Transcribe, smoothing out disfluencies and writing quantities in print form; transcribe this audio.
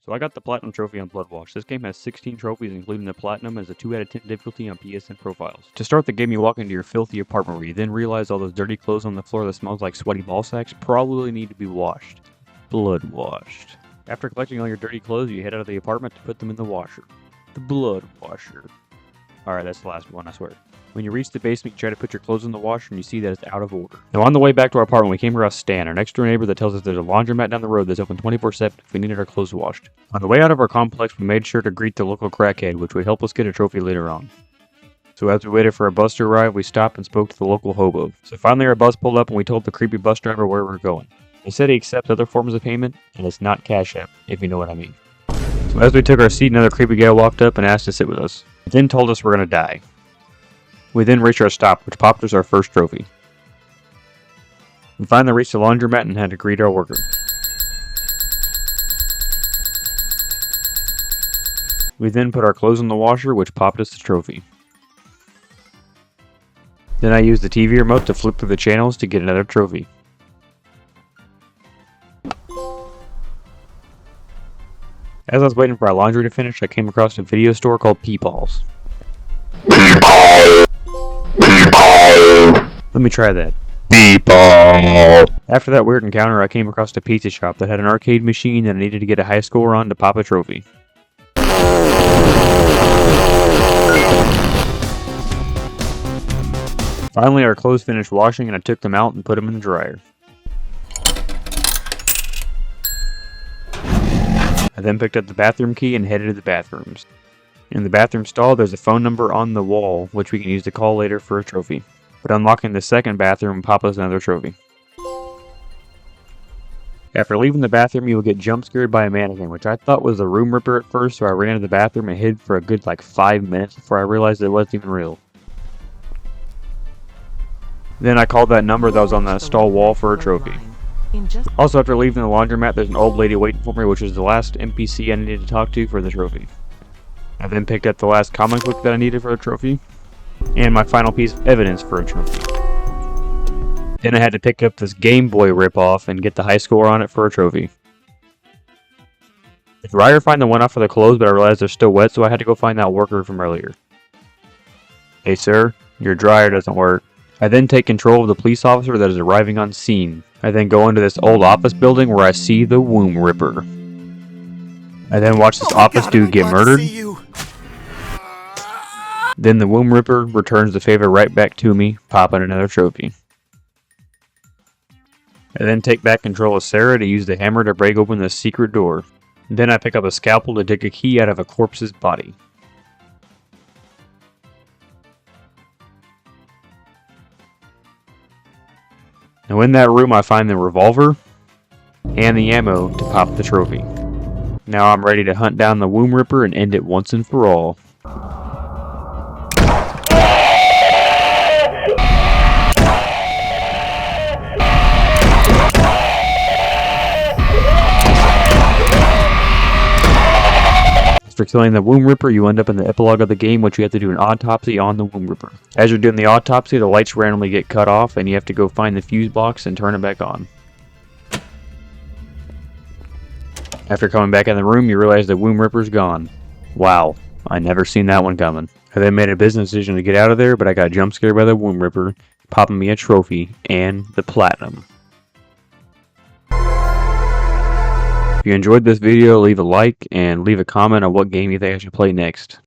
So I got the Platinum Trophy on Bloodwash. This game has 16 trophies, including the Platinum as a 2 out of 10 difficulty on PSN profiles. To start the game, you walk into your filthy apartment where you then realize all those dirty clothes on the floor that smells like sweaty ball sacks probably need to be washed. Blood washed. After collecting all your dirty clothes, you head out of the apartment to put them in the washer. The blood washer. Alright, that's the last one, I swear. When you reach the basement, you try to put your clothes in the washer and you see that it's out of order. Now on the way back to our apartment, we came across Stan, our next door neighbor that tells us there's a laundromat down the road that's open 24/7 if we needed our clothes washed. On the way out of our complex, we made sure to greet the local crackhead, which would help us get a trophy later on. So as we waited for our bus to arrive, we stopped and spoke to the local hobo. So finally our bus pulled up and we told the creepy bus driver where we were going. He said he accepts other forms of payment, and it's not Cash App, if you know what I mean. So as we took our seat, another creepy guy walked up and asked to sit with us. He then told us we're gonna die. We then reached our stop, which popped us our first trophy. We finally reached the laundromat and had to greet our worker. We then put our clothes in the washer, which popped us the trophy. Then I used the TV remote to flip through the channels to get another trophy. As I was waiting for our laundry to finish, I came across a video store called Peepaws. Let me try that. After that weird encounter, I came across a pizza shop that had an arcade machine that I needed to get a high score on to pop a trophy. Finally, our clothes finished washing and I took them out and put them in the dryer. I then picked up the bathroom key and headed to the bathrooms. In the bathroom stall, there's a phone number on the wall, which we can use to call later for a trophy. But unlocking the second bathroom will pop us another trophy. After leaving the bathroom, you will get jump scared by a mannequin, which I thought was a room ripper at first, so I ran into the bathroom and hid for a good 5 minutes before I realized it wasn't even real. Then I called that number that was on that stall wall for a trophy. Also, after leaving the laundromat, there's an old lady waiting for me, which is the last NPC I needed to talk to for the trophy. I then picked up the last comic book that I needed for a trophy, and my final piece of evidence for a trophy. Then I had to pick up this Game Boy ripoff and get the high score on it for a trophy. The dryer finally went off for the clothes, but I realized they're still wet, so I had to go find that worker from earlier. Hey sir, your dryer doesn't work. I then take control of the police officer that is arriving on scene. I then go into this old office building where I see the womb ripper. I then watch this office dude get murdered. Then the womb ripper returns the favor right back to me, popping another trophy. I then take back control of Sarah to use the hammer to break open the secret door. Then I pick up a scalpel to dig a key out of a corpse's body. Now in that room I find the revolver and the ammo to pop the trophy. Now I'm ready to hunt down the womb ripper and end it once and for all. After killing the womb ripper, you end up in the epilogue of the game, which you have to do an autopsy on the womb ripper. As you're doing the autopsy, the lights randomly get cut off, and you have to go find the fuse box and turn it back on. After coming back in the room, you realize the womb ripper's gone. Wow, I never seen that one coming. I then made a business decision to get out of there, but I got jump scared by the womb ripper, popping me a trophy and the platinum. If you enjoyed this video, leave a like and leave a comment on what game you think I should play next.